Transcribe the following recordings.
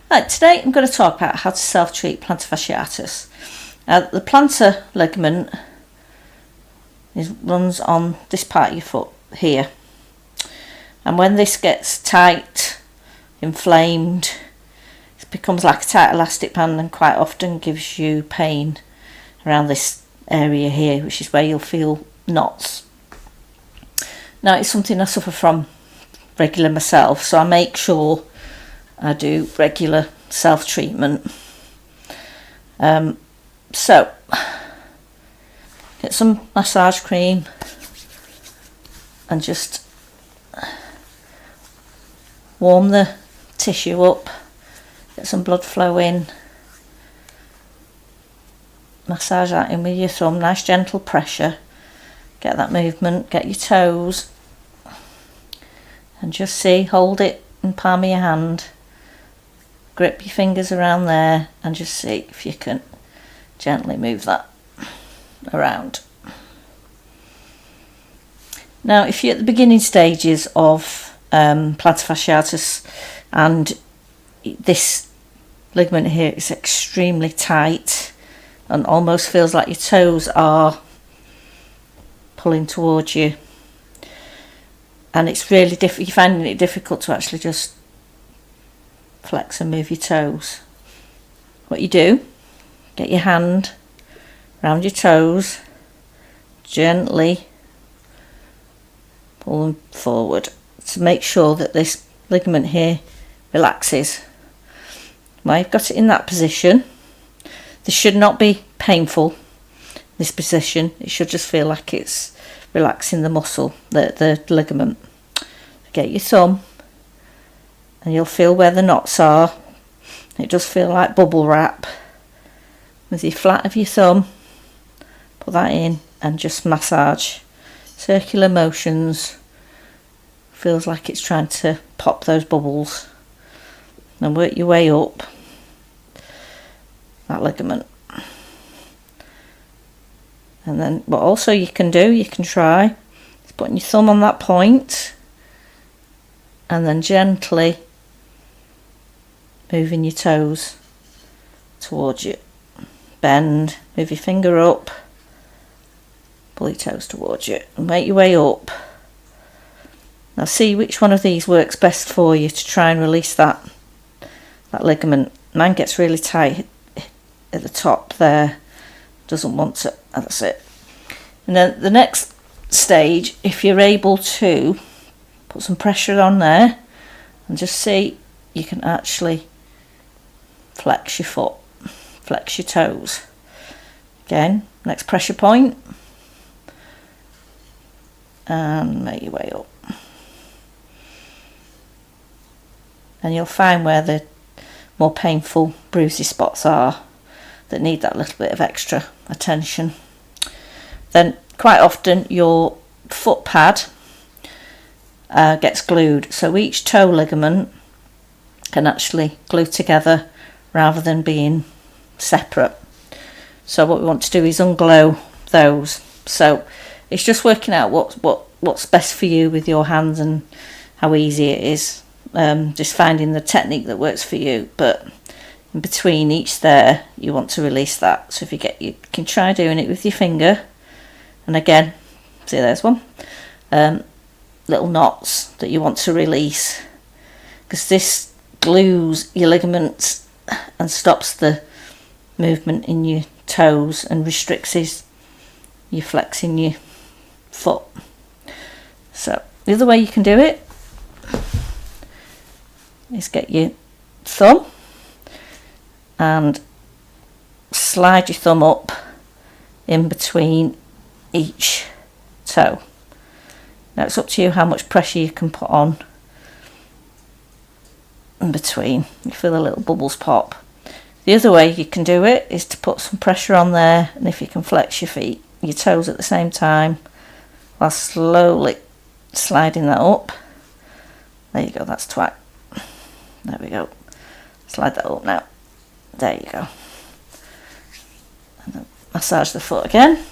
Right, today I'm going to talk about how to self-treat plantar fasciitis. The plantar ligament runs on this part of your foot here, and when this gets tight, inflamed, it becomes like a tight elastic band and quite often gives you pain around this area here, which is where you'll feel knots. Now, it's something I suffer from regular myself, so I make sure I do regular self-treatment. So get some massage cream and just warm the tissue up, get some blood flow in, massage that in with your thumb, nice gentle pressure, get that movement, get your toes, and just see, hold it in the palm of your hand, grip your fingers around there and just see if you can gently move that around. Now, if you're at the beginning stages of plantar fasciitis and this ligament here is extremely tight and almost feels like your toes are pulling towards you, and it's really you're finding it difficult to actually just flex and move your toes, what you do, get your hand around your toes, gently pull them forward to make sure that this ligament here relaxes. Now you've got it in that position, this should not be painful, this position, it should just feel like it's relaxing the muscle, the ligament. Get your thumb and you'll feel where the knots are. It does feel like bubble wrap. With your flat of your thumb, put that in and just massage. Circular motions. Feels like it's trying to pop those bubbles. And work your way up that ligament. And then what also you can do, you can try, is putting your thumb on that point and then gently moving your toes towards you. Bend, move your finger up, pull your toes towards you and make your way up. Now see which one of these works best for you to try and release that ligament. Mine gets really tight at the top there, doesn't want to, that's it. And then the next stage, if you're able to put some pressure on there and just see you can actually flex your foot, flex your toes. Again, next pressure point and make your way up. And you'll find where the more painful bruisey spots are that need that little bit of extra attention. Then quite often your foot pad gets glued, so each toe ligament can actually glue together rather than being separate. So what we want to do is unglue those. So it's just working out what's best for you with your hands and how easy it is. Just finding the technique that works for you, but in between each there you want to release that. So if you can try doing it with your finger, and again, see there's one, little knots that you want to release, because this glues your ligaments and stops the movement in your toes and restricts you flexing your foot. So the other way you can do it is get your thumb and slide your thumb up in between each toe. Now it's up to you how much pressure you can put on in between. You feel the little bubbles pop. The other way you can do it is to put some pressure on there, and if you can flex your toes at the same time while slowly sliding that up. There you go, that's twat. There we go. Slide that up now. There you go. And then massage the foot again.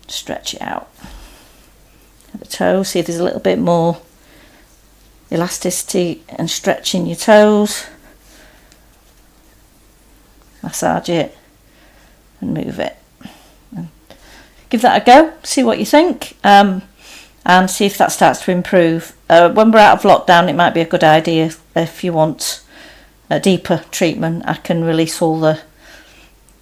Stretch it out. At the toe, see if there's a little bit more elasticity and stretch in your toes. massage it and move it. And give that a go, see what you think, and see if that starts to improve. When we're out of lockdown, it might be a good idea, if you want a deeper treatment, I can release all the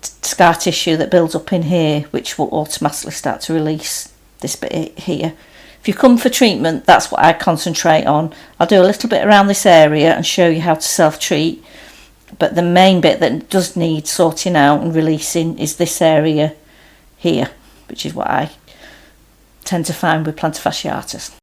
scar tissue that builds up in here, which will automatically start to release this bit here. If you come for treatment, that's what I concentrate on. I'll do a little bit around this area and show you how to self-treat, but the main bit that does need sorting out and releasing is this area here, which is what I tend to find with plantar fasciitis.